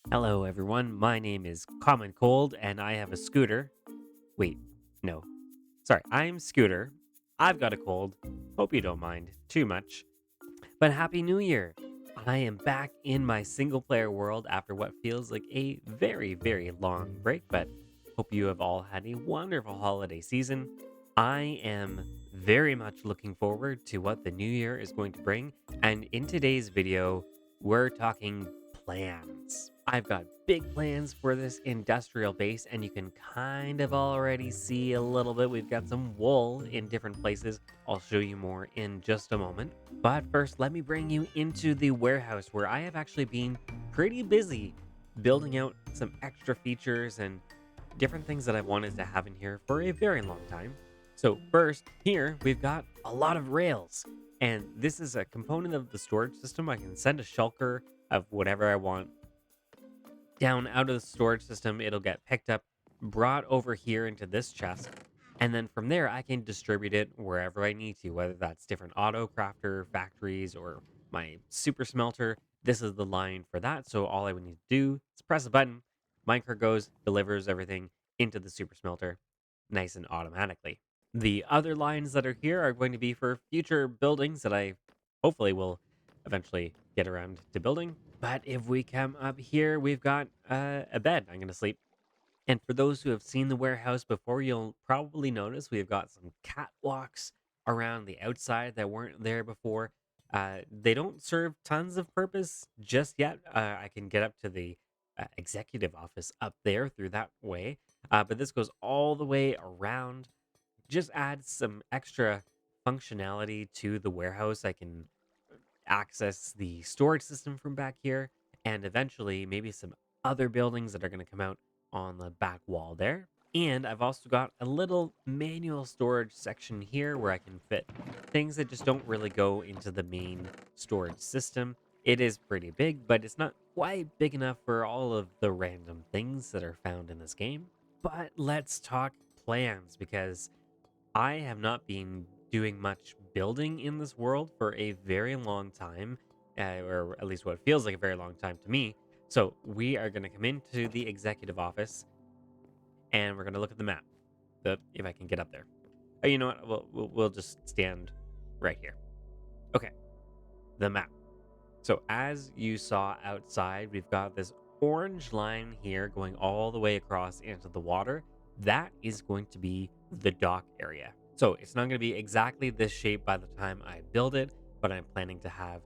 Hello, everyone. My name is Common Cold, and I have a scooter. Wait, no. Sorry, I'm Scooter. I've got a cold. Hope you don't mind too much. But Happy New Year! I am back in my single player world after what feels like a very, very long break, but hope you have all had a wonderful holiday season. I am very much looking forward to what the new year is going to bring, and in today's video, we're talking plans. I've got big plans for this industrial base, and you can kind of already see a little bit. We've got some wool in different places. I'll show you more in just a moment. But first, let me bring you into the warehouse where I have actually been pretty busy building out some extra features and different things that I've wanted to have in here for a very long time. So, first, here we've got a lot of rails, and this is a component of the storage system. I can send a shulker of whatever I want down out of the storage system. It'll get picked up, brought over here into this chest. And then from there, I can distribute it wherever I need to, whether that's different auto crafter factories or my super smelter. This is the line for that. So all I would need to do is press a button. Minecart goes, delivers everything into the super smelter nice and automatically. The other lines that are here are going to be for future buildings that I hopefully will eventually get around to building. But if we come up here, we've got a bed. I'm going to sleep. And for those who have seen the warehouse before, you'll probably notice we've got some catwalks around the outside that weren't there before. They don't serve tons of purpose just yet. I can get up to the executive office up there through that way. But this goes all the way around, just adds some extra functionality to the warehouse. I can access the storage system from back here, and eventually maybe some other buildings that are going to come out on the back wall there. And I've also got a little manual storage section here where I can fit things that just don't really go into the main storage system. It is pretty big, but it's not quite big enough for all of the random things that are found in this game. But let's talk plans because I have not been doing much building in this world for a very long time, or at least what feels like a very long time to me. So we are going to come into the executive office and we're going to look at the map. If I can get up there. Oh, you know what? We'll just stand right here. Okay, the map. So as you saw outside, we've got this orange line here going all the way across into the water. That is going to be the dock area. So it's not going to be exactly this shape by the time I build it, but I'm planning to have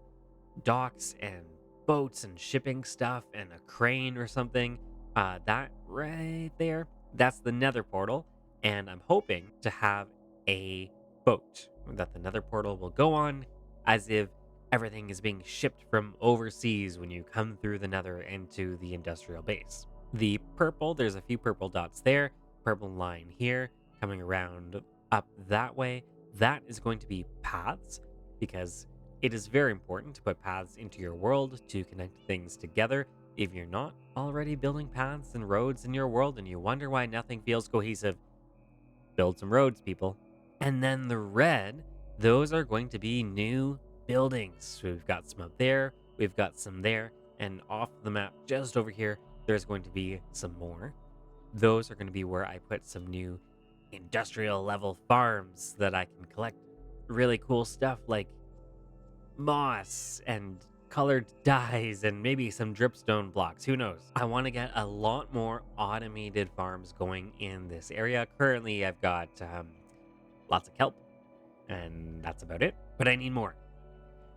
docks and boats and shipping stuff and a crane or something. That right there, that's the nether portal. And I'm hoping to have a boat that the nether portal will go on as if everything is being shipped from overseas when you come through the nether into the industrial base. The purple, there's a few purple dots there, purple line here coming around up that way. That is going to be paths because it is very important to put paths into your world to connect things together. If you're not already building paths and roads in your world and you wonder why nothing feels cohesive, build some roads, people. And then the red, those are going to be new buildings. So we've got some up there, we've got some there, and off the map just over here, there's going to be some more. Those are going to be where I put some new industrial level farms that I can collect really cool stuff like moss and colored dyes and maybe some dripstone blocks. Who knows? I want to get a lot more automated farms going in this area. Currently, I've got lots of kelp, and that's about it. But I need more.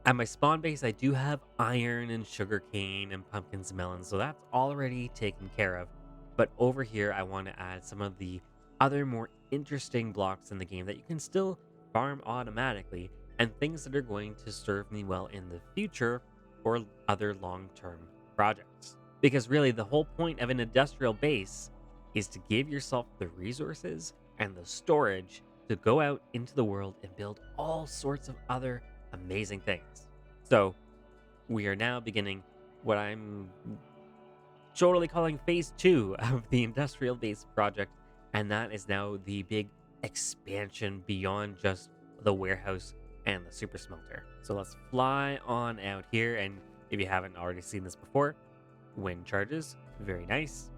At my spawn base, I do have iron and sugarcane and pumpkins and melons, so that's already taken care of. But over here, I want to add some of the other more interesting blocks in the game that you can still farm automatically and things that are going to serve me well in the future for other long-term projects. Because really, the whole point of an industrial base is to give yourself the resources and the storage to go out into the world and build all sorts of other amazing things. So, we are now beginning what I'm totally calling phase two of the industrial base project, and that is now the big expansion beyond just the warehouse and the super smelter. So let's fly on out here, and if you haven't already seen this before, wind charges. Very nice.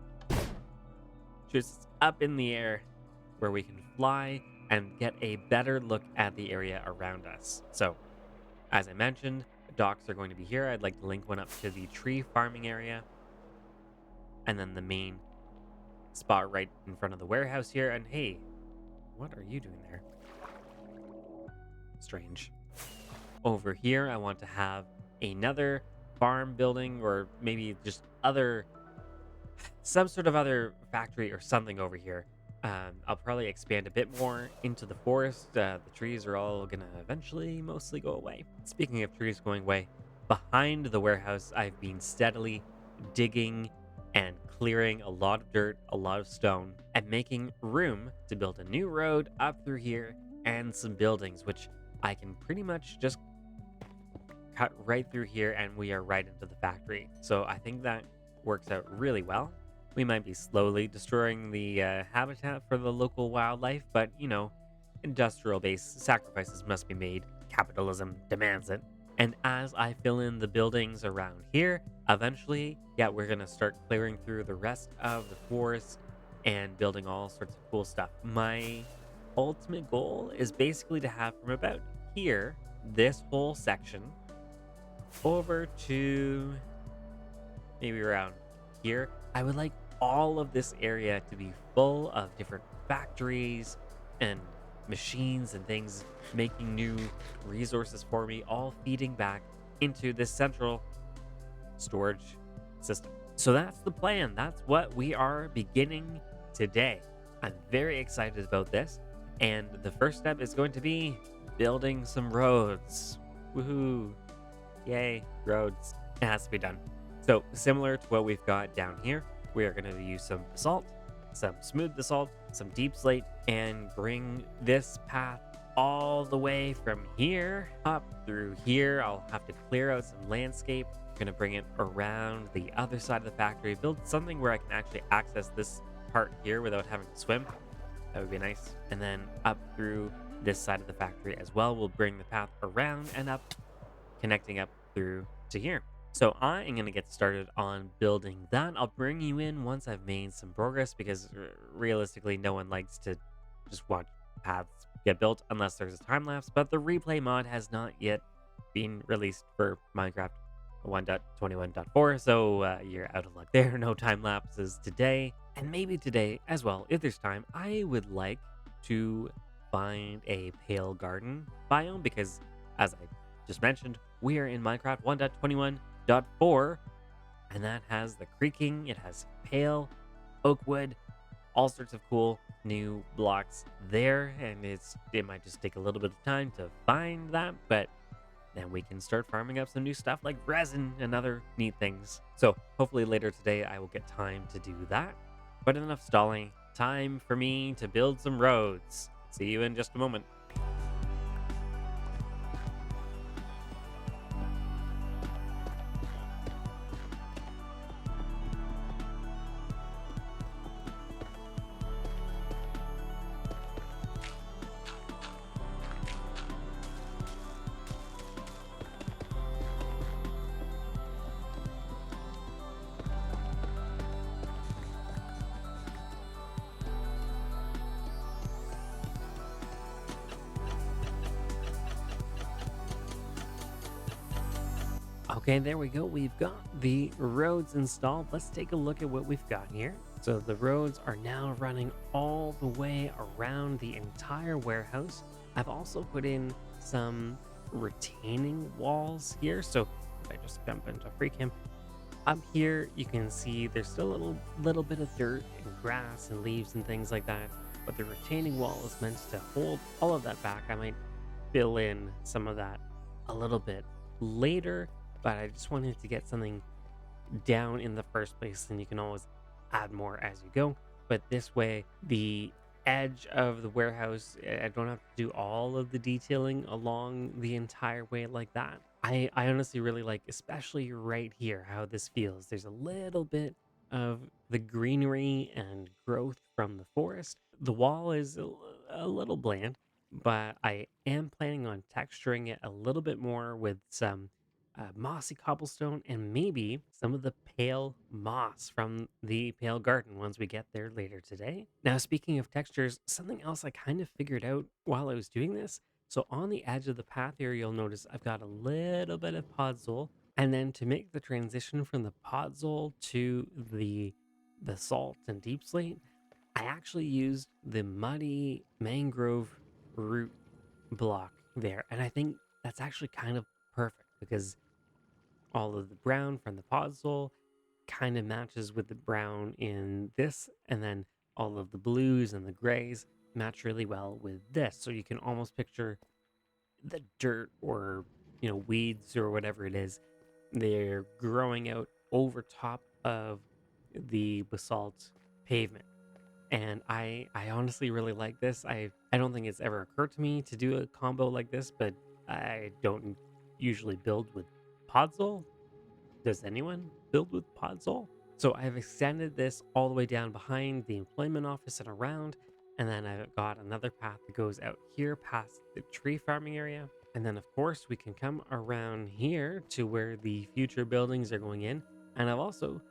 Shoots us up in the air where we can fly and get a better look at the area around us. So, as I mentioned, docks are going to be here. I'd like to link one up to the tree farming area and then the main spot right in front of the warehouse here. And hey, what are you doing there? Strange. Over here, I want to have another farm building or maybe just some sort of other factory or something over here. I'll probably expand a bit more into the forest. The trees are all going to eventually mostly go away. Speaking of trees going away, behind the warehouse, I've been steadily digging and clearing a lot of dirt, a lot of stone, and making room to build a new road up through here and some buildings, which I can pretty much just cut right through here and we are right into the factory. So I think that works out really well. We might be slowly destroying the habitat for the local wildlife, but industrial based sacrifices must be made. Capitalism demands it. And as I fill in the buildings around here, eventually, yeah, we're going to start clearing through the rest of the forest and building all sorts of cool stuff. My ultimate goal is basically to have from about here, this whole section, over to maybe around here. I would like all of this area to be full of different factories and machines and things making new resources for me, all feeding back into this central storage system. So that's the plan. That's what we are beginning today. I'm very excited about this. And the first step is going to be building some roads. Woohoo! Yay, roads. It has to be done. So, similar to what we've got down here, we are going to use some basalt, some smooth basalt, some deep slate, and bring this path all the way from here up through here. I'll have to clear out some landscape. Going to bring it around the other side of the factory, build something where I can actually access this part here without having to swim. That would be nice. And then up through this side of the factory as well. We'll bring the path around and up, connecting up through to here. So I am going to get started on building that. I'll bring you in once I've made some progress because realistically, no one likes to just watch paths get built unless there's a time lapse. But the replay mod has not yet been released for Minecraft 1.21.4. So you're out of luck there. No time lapses today. And maybe today as well, if there's time, I would like to find a pale garden biome because as I just mentioned, we are in Minecraft 1.21.4, and that has the creaking, it has pale, oak wood, all sorts of cool new blocks there, and it might just take a little bit of time to find that, but then we can start farming up some new stuff like resin and other neat things. So hopefully later today I will get time to do that. But enough stalling, time for me to build some roads. See you in just a moment. Okay, there we go. We've got the roads installed. Let's take a look at what we've got here. So the roads are now running all the way around the entire warehouse. I've also put in some retaining walls here. So if I just jump into Freaking, up here you can see there's still a little bit of dirt and grass and leaves and things like that. But the retaining wall is meant to hold all of that back. I might fill in some of that a little bit later, but I just wanted to get something down in the first place, and you can always add more as you go. But this way, the edge of the warehouse, I don't have to do all of the detailing along the entire way like that. I honestly really like, especially right here, how this feels. There's a little bit of the greenery and growth from the forest. The wall is a little bland, but I am planning on texturing it a little bit more with some mossy cobblestone, and maybe some of the pale moss from the pale garden once we get there later today. Now, speaking of textures, something else I kind of figured out while I was doing this. So on the edge of the path here, you'll notice I've got a little bit of podzol. And then to make the transition from the podzol to the basalt and deep slate, I actually used the muddy mangrove root block there. And I think that's actually kind of perfect because all of the brown from the podzol kind of matches with the brown in this, and then all of the blues and the grays match really well with this. So you can almost picture the dirt or weeds or whatever it is, they're growing out over top of the basalt pavement. And I honestly really like this. I don't think it's ever occurred to me to do a combo like this, but I don't usually build with podzol. Does anyone build with podzol? So I've extended this all the way down behind the employment office and around, and then I've got another path that goes out here past the tree farming area. And then of course we can come around here to where the future buildings are going in. And I've also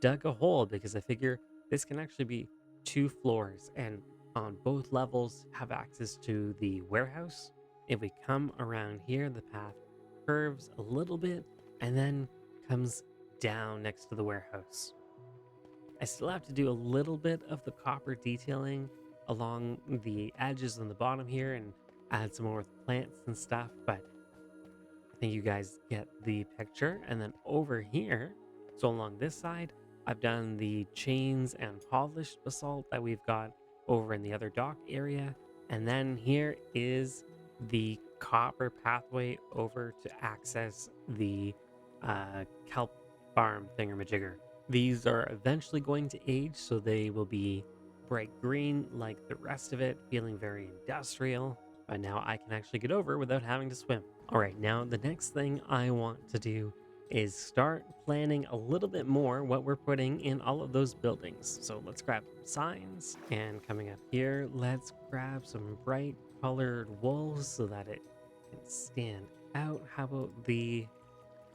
dug a hole because I figure this can actually be 2 floors and on both levels have access to the warehouse. If we come around here, the path curves a little bit and then comes down next to the warehouse. I still have to do a little bit of the copper detailing along the edges on the bottom here and add some more plants and stuff, but I think you guys get the picture. And then over here, so along this side, I've done the chains and polished basalt that we've got over in the other dock area. And then here is the copper pathway over to access the kelp farm thingamajigger. These are eventually going to age, so they will be bright green like the rest of it, feeling very industrial. But now I can actually get over without having to swim. All right, now the next thing I want to do is start planning a little bit more what we're putting in all of those buildings. So let's grab some signs, and coming up here, let's grab some bright colored wool so that it can stand out. How about the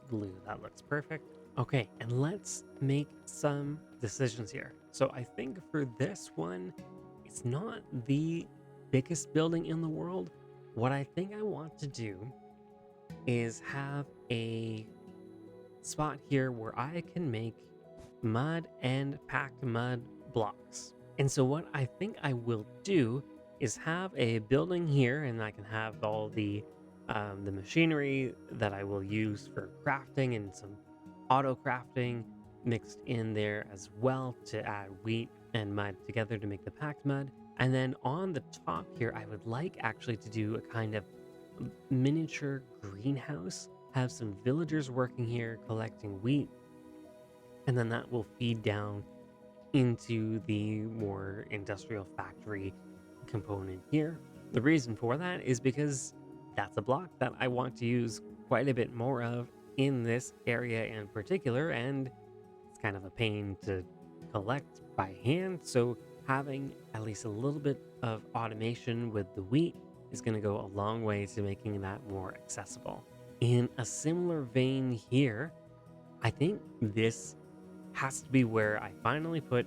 blue? That looks perfect. Okay, and let's make some decisions here. So I think for this one, it's not the biggest building in the world. What I think I want to do is have a spot here where I can make mud and packed mud blocks. And so what I think I will do is have a building here, and I can have all the machinery that I will use for crafting and some auto crafting mixed in there as well to add wheat and mud together to make the packed mud. And then on the top here, I would like actually to do a kind of miniature greenhouse, have some villagers working here collecting wheat, and then that will feed down into the more industrial factory component here. The reason for that is because that's a block that I want to use quite a bit more of in this area in particular, and it's kind of a pain to collect by hand. So having at least a little bit of automation with the wheat is going to go a long way to making that more accessible. In a similar vein here, I think this has to be where I finally put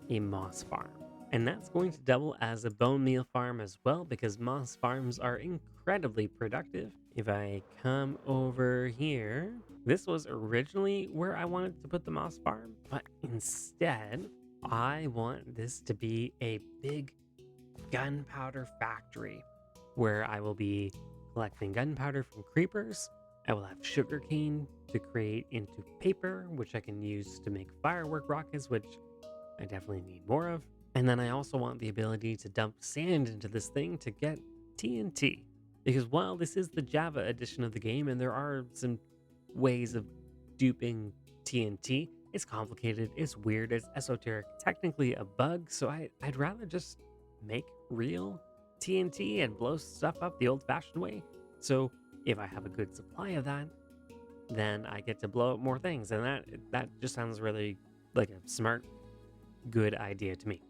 a moss farm. And that's going to double as a bone meal farm as well, because moss farms are incredibly productive. If I come over here, this was originally where I wanted to put the moss farm, but instead, I want this to be a big gunpowder factory where I will be collecting gunpowder from creepers. I will have sugarcane to create into paper, which I can use to make firework rockets, which I definitely need more of. And then I also want the ability to dump sand into this thing to get TNT. Because while this is the Java edition of the game and there are some ways of duping TNT, it's complicated, it's weird, it's esoteric, technically a bug, so I'd rather just make real TNT and blow stuff up the old-fashioned way. So if I have a good supply of that, then I get to blow up more things, and that just sounds really like a smart, good idea to me.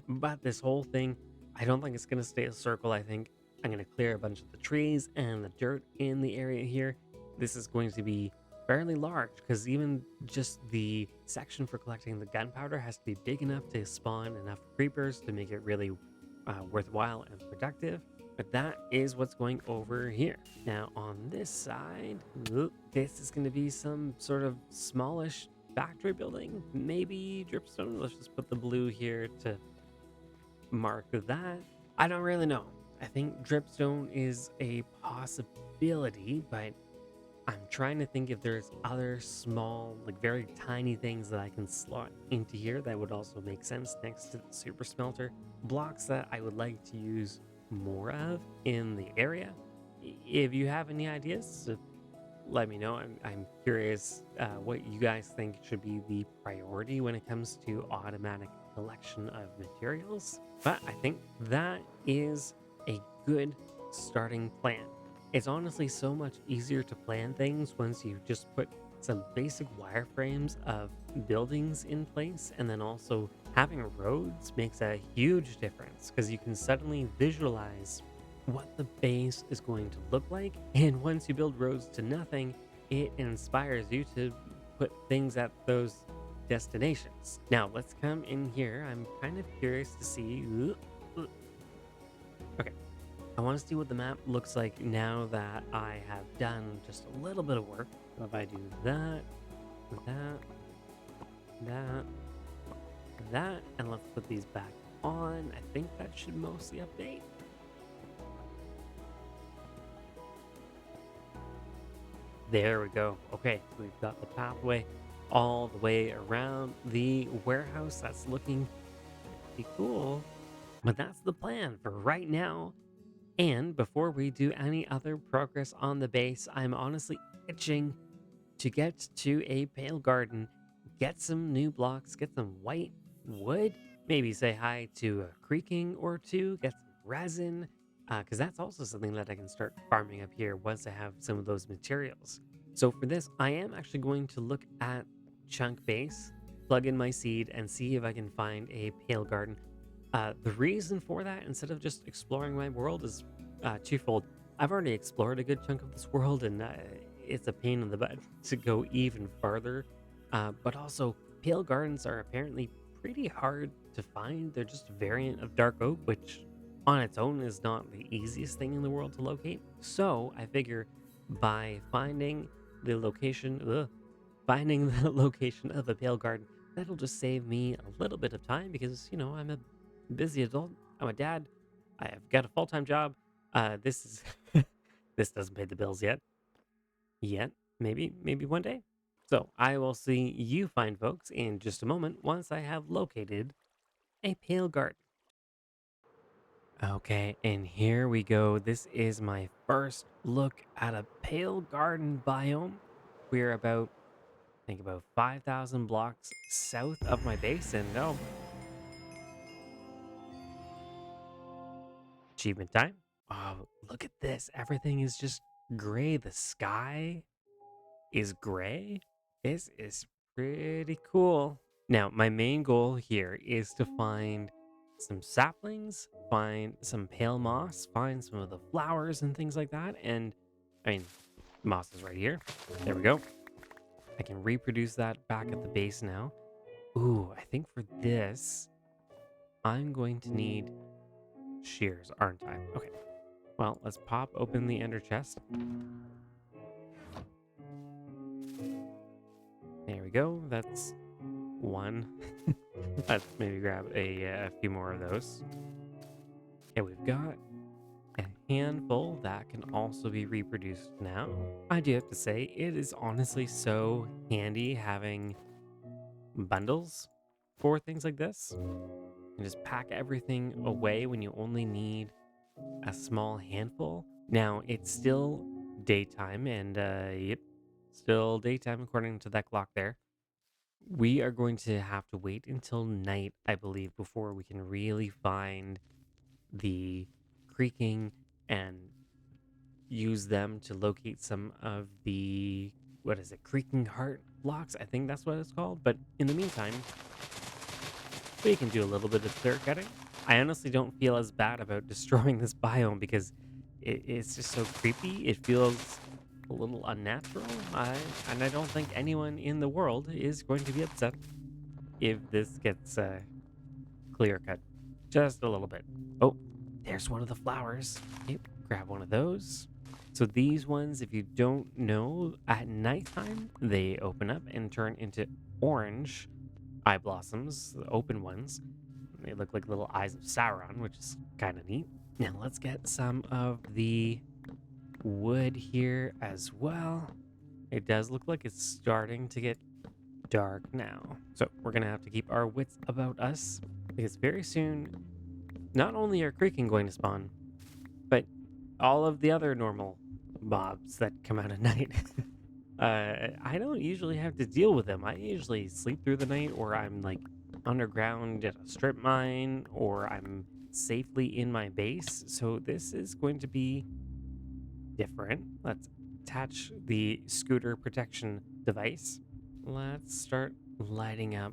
But this whole thing, I don't think it's gonna stay a circle. I think I'm gonna clear a bunch of the trees and the dirt in the area here, this is going to be fairly large because even just the section for collecting the gunpowder has to be big enough to spawn enough creepers to make it really worthwhile and productive. But that is what's going over here. Now on this side, this is going to be some sort of smallish factory building, maybe dripstone. Let's just put the blue here to mark that. I don't really know. I think dripstone is a possibility, but I'm trying to think if there's other small, like very tiny things that I can slot into here that would also make sense next to the super smelter. Blocks that I would like to use more of in the area. If you have any ideas, let me know. I'm curious what you guys think should be the priority when it comes to automatic collection of materials. But I think that is a good starting plan. It's honestly so much easier to plan things once you just put some basic wireframes of buildings in place, and then also having roads makes a huge difference because you can suddenly visualize what the base is going to look like. And once you build roads to nothing, it inspires you to put things at those destinations. Now, let's come in here. I'm kind of curious to see. Okay. I want to see what the map looks like now that I have done just a little bit of work. So if I do that, that, that, that, and let's put these back on, I think that should mostly update. There we go. Okay, so we've got the pathway all the way around the warehouse. That's looking pretty cool. But that's the plan for right now. And before we do any other progress on the base, I'm honestly itching to get to a pale garden, get some new blocks, get some white wood, maybe say hi to a creaking or two, get some resin, because that's also something that I can start farming up here once I have some of those materials. So for this, I am actually going to look at chunk base, plug in my seed, and see if I can find a pale garden. The reason for that, instead of just exploring my world, is twofold. I've already explored a good chunk of this world, and it's a pain in the butt to go even farther. But also, pale gardens are apparently pretty hard to find. They're just a variant of dark oak, which on its own is not the easiest thing in the world to locate. So I figure by finding the location of a pale garden, that'll just save me a little bit of time because, I'm a busy adult. I'm a dad. I've got a full-time job. This is this doesn't pay the bills yet. Yet. Maybe one day. So I will see you fine folks in just a moment once I have located a pale garden. Okay, and here we go. This is my first look at a pale garden biome. We're about 5,000 blocks south of my base, and achievement time. Oh, look at this. Everything is just gray. The sky is gray. This is pretty cool. Now, my main goal here is to find some saplings, find some pale moss, find some of the flowers and things like that. And I mean, moss is right here. There we go. I can reproduce that back at the base now. Ooh, I think for this, I'm going to need shears, aren't I? Okay. Well, let's pop open the ender chest. There we go. That's one. Let's maybe grab a few more of those. Okay, we've got a handful that can also be reproduced now. I do have to say, it is honestly so handy having bundles for things like this. And just pack everything away when you only need a small handful. Now, it's still daytime, and yep, still daytime according to that clock there. We are going to have to wait until night, I believe, before we can really find the creaking and use them to locate some of the, what is it, creaking heart blocks? I think that's what it's called. But in the meantime, we can do a little bit of clear cutting. I honestly don't feel as bad about destroying this biome because it's just so creepy. It feels a little unnatural. And I don't think anyone in the world is going to be upset if this gets clear cut just a little bit. Oh, there's one of the flowers. Yep, grab one of those. So these ones, if you don't know, at nighttime they open up and turn into orange eye blossoms, the open ones. They look like little eyes of Sauron, which is kind of neat. Now let's get some of the wood here as well. It does look like it's starting to get dark now. So we're going to have to keep our wits about us because very soon, not only are creaking going to spawn, but all of the other normal mobs that come out at night. I don't usually have to deal with them. I usually sleep through the night, or I'm like underground at a strip mine, or I'm safely in my base. So this is going to be different. Let's attach the scooter protection device. Let's start lighting up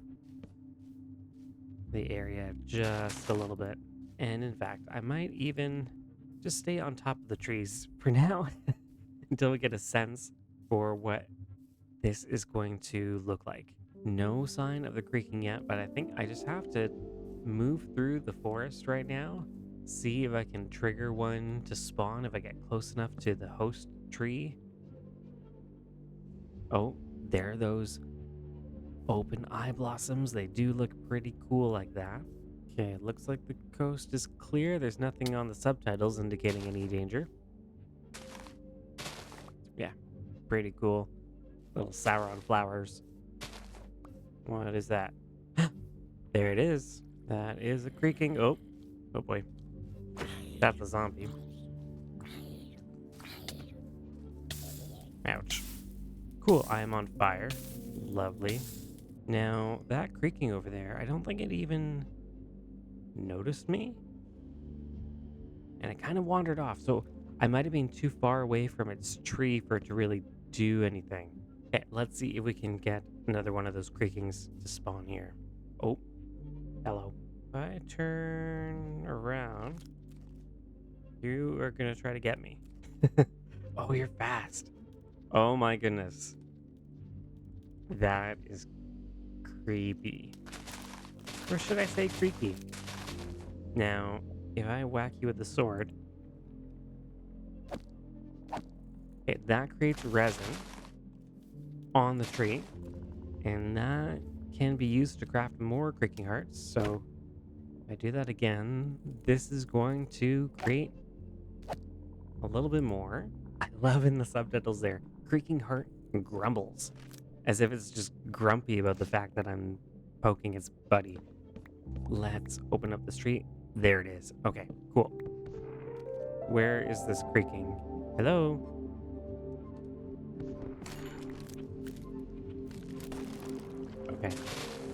the area just a little bit. And in fact, I might even just stay on top of the trees for now until we get a sense for what this is going to look like. No sign of the creaking yet, but I think I just have to move through the forest right now, see if I can trigger one to spawn if I get close enough to the host tree. Oh, there are those open eye blossoms. They do look pretty cool like that. Okay, looks like the coast is clear. There's nothing on the subtitles indicating any danger. Yeah, pretty cool. Little Sauron flowers. What is that? There it is. That is a creaking. Oh, oh boy. That's a zombie. Ouch. Cool, I am on fire. Lovely. Now, that creaking over there, I don't think it even noticed me. And it kind of wandered off. So I might have been too far away from its tree for it to really do anything. Okay, let's see if we can get another one of those creakings to spawn here. Oh, hello. If I turn around, you are going to try to get me. Oh, you're fast. Oh my goodness. That is creepy. Or should I say creaky? Now, if I whack you with the sword, okay, that creates resin on the tree, and that can be used to craft more creaking hearts. So if I do that again, this is going to create a little bit more. I love in the subtitles there, creaking heart grumbles, as if it's just grumpy about the fact that I'm poking its buddy. Let's open up the street. There it is. Okay, cool. Where is this creaking? Hello? Okay,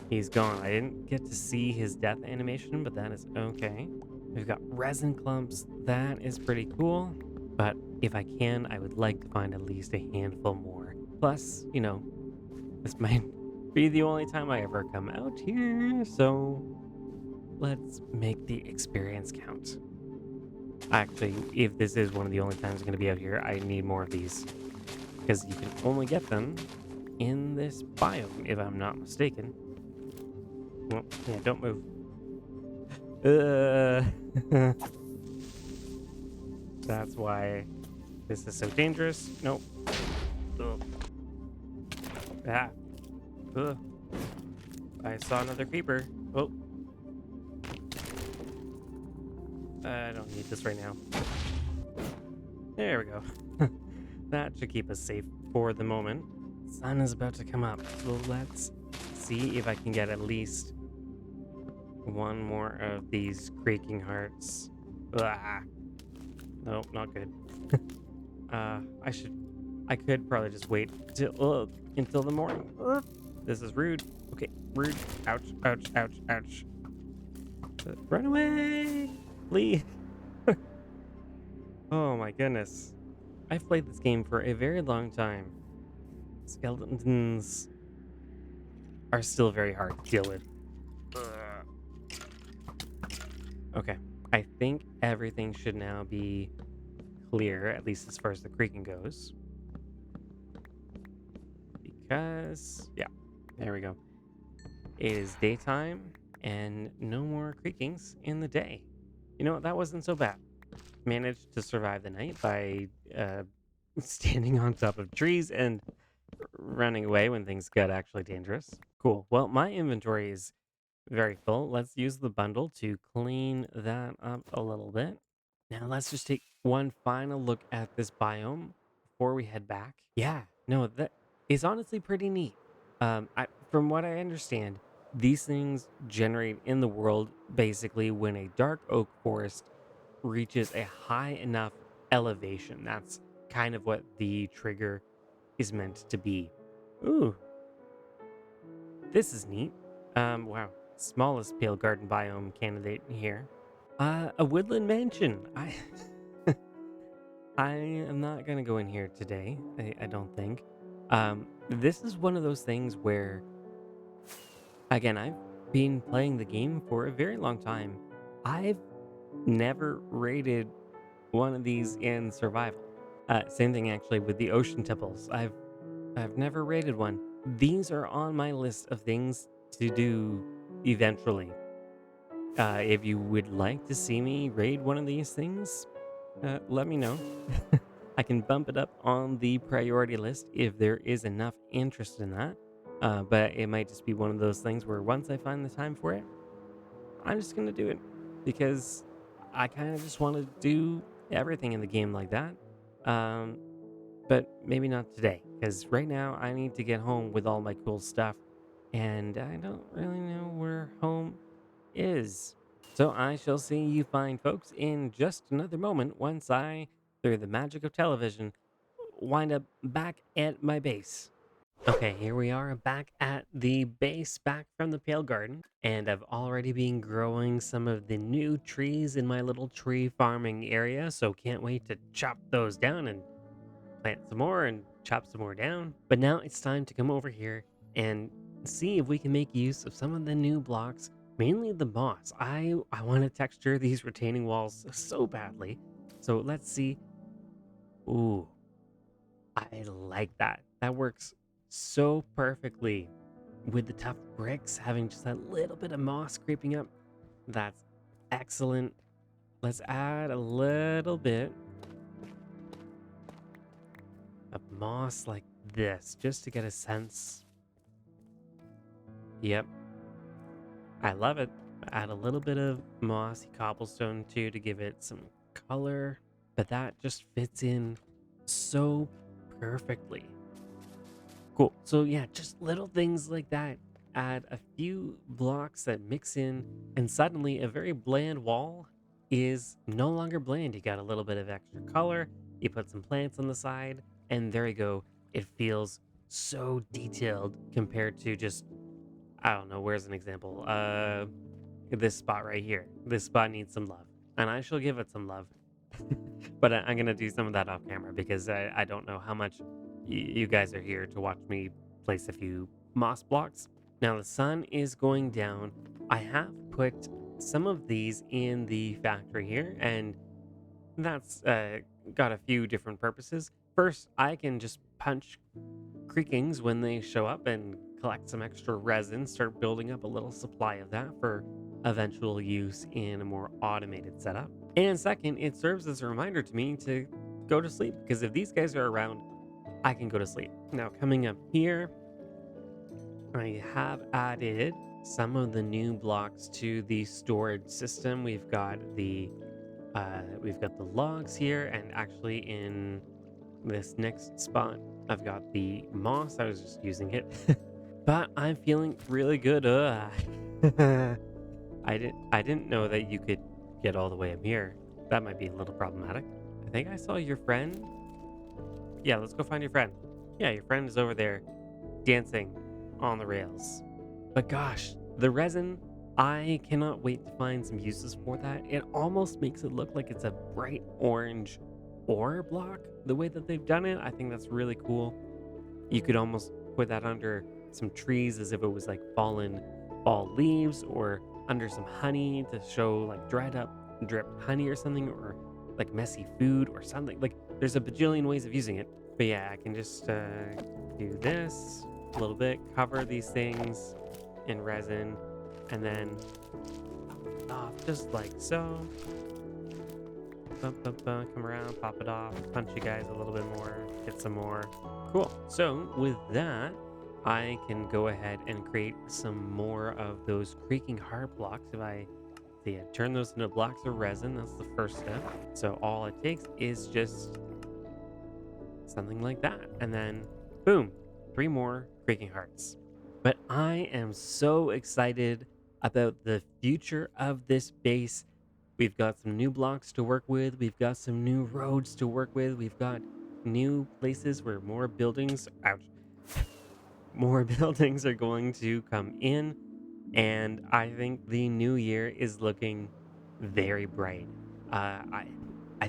he's gone. I didn't get to see his death animation, but that is okay. We've got resin clumps. That is pretty cool. But if I can, I would like to find at least a handful more. Plus, you know, this might be the only time I ever come out here, so let's make the experience count. Actually, if this is one of the only times I'm going to be out here, I need more of these. Because you can only get them in this biome, if I'm not mistaken. Well, yeah, don't move. That's why this is so dangerous. Nope. Ugh. Ah. Ugh. I saw another creeper. Oh. I don't need this right now. There we go. That should keep us safe for the moment. Sun is about to come up, so let's see if I can get at least one more of these creaking hearts. Ah. Nope, not good. I could probably just wait until the morning. This is rude. Okay, rude. Ouch, ouch, ouch, ouch. Run away! Lee! Oh my goodness. I've played this game for a very long time. Skeletons are still very hard to deal with. Okay, I think everything should now be clear, at least as far as the creaking goes. because, yeah, there we go. It is daytime and no more creakings in the day. You know what? That wasn't so bad. Managed to survive the night by uh, standing on top of trees and running away when things got actually dangerous. Cool. Well, my inventory is very full. Let's use the bundle to clean that up a little bit. Now let's just take one final look at this biome before we head back. Yeah, no, that is honestly pretty neat. From what I understand, these things generate in the world basically when a dark oak forest reaches a high enough elevation. That's kind of what the trigger is meant to be. Ooh, this is neat. Wow. Smallest pale garden biome candidate here. A woodland mansion. I am not gonna go in here today. I don't think. This is one of those things where, again, I've been playing the game for a very long time. I've never rated one of these in survival. Same thing actually with the ocean temples. I've never rated one. These are on my list of things to do eventually. If you would like to see me raid one of these things, let me know. I can bump it up on the priority list if there is enough interest in that. But it might just be one of those things where once I find the time for it, I'm just going to do it because I kind of just want to do everything in the game like that. Um, but maybe not today because right now I need to get home with all my cool stuff and I don't really know where home is. So I shall see you fine folks in just another moment once I, through the magic of television, wind up back at my base. Okay, here we are back at the base, back from the Pale Garden, and I've already been growing some of the new trees in my little tree farming area, so can't wait to chop those down and plant some more and chop some more down. But now it's time to come over here and see if we can make use of some of the new blocks, mainly the moss. I want to texture these retaining walls so badly. So let's see. Ooh, I like that. That works so perfectly with the tough bricks having just that little bit of moss creeping up. That's excellent. Let's add a little bit of moss like this just to get a sense. Yep, I love it. Add a little bit of mossy cobblestone too to give it some color, but that just fits in so perfectly. Cool. So yeah, just little things like that. Add a few blocks that mix in, and suddenly a very bland wall is no longer bland. You got a little bit of extra color. You put some plants on the side, and there you go. It feels so detailed compared to just, I don't know. Where's an example? This spot right here. This spot needs some love, and I shall give it some love. But I'm gonna do some of that off camera because I don't know how much you guys are here to watch me place a few moss blocks. Now the sun is going down. I have put some of these in the factory here, and that's got a few different purposes. First, I can just punch creakings when they show up and collect some extra resin, start building up a little supply of that for eventual use in a more automated setup. And second, it serves as a reminder to me to go to sleep because if these guys are around, I can go to sleep. Now, coming up here, I have added some of the new blocks to the storage system. We've got the logs here, and actually in this next spot, I've got the moss. I was just using it, but I'm feeling really good. I didn't know that you could get all the way up here. That might be a little problematic. I think I saw your friend. Yeah, let's go find your friend. Yeah, your friend is over there dancing on the rails. But gosh, the resin, I cannot wait to find some uses for that. It almost makes it look like it's a bright orange ore block, the way that they've done it. I think that's really cool. You could almost put that under some trees as if it was like fallen fall leaves or under some honey to show like dried up drip honey or something or like messy food or something. Like there's a bajillion ways of using it. But yeah, I can just do this. a little bit, cover these things in resin, and then off just like so. Come around, pop it off, punch you guys a little bit more, hit some more. Cool. So with that, I can go ahead and create some more of those creaking heart blocks. If I see it, turn those into blocks of resin, that's the first step. So all it takes is just something like that. And then boom, 3 more creaking hearts. But I am so excited about the future of this base. We've got some new blocks to work with. We've got some new roads to work with. We've got new places where more buildings, ouch, more buildings are going to come in. And I think the new year is looking very bright. I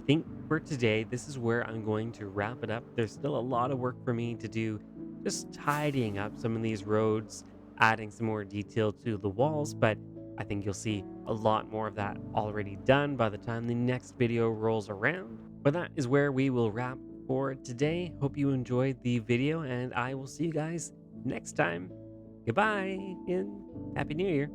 think for today, this is where I'm going to wrap it up. There's still a lot of work for me to do, just tidying up some of these roads, adding some more detail to the walls, but I think you'll see a lot more of that already done by the time the next video rolls around. But that is where we will wrap for today. Hope you enjoyed the video, and I will see you guys next time. Goodbye and Happy New Year.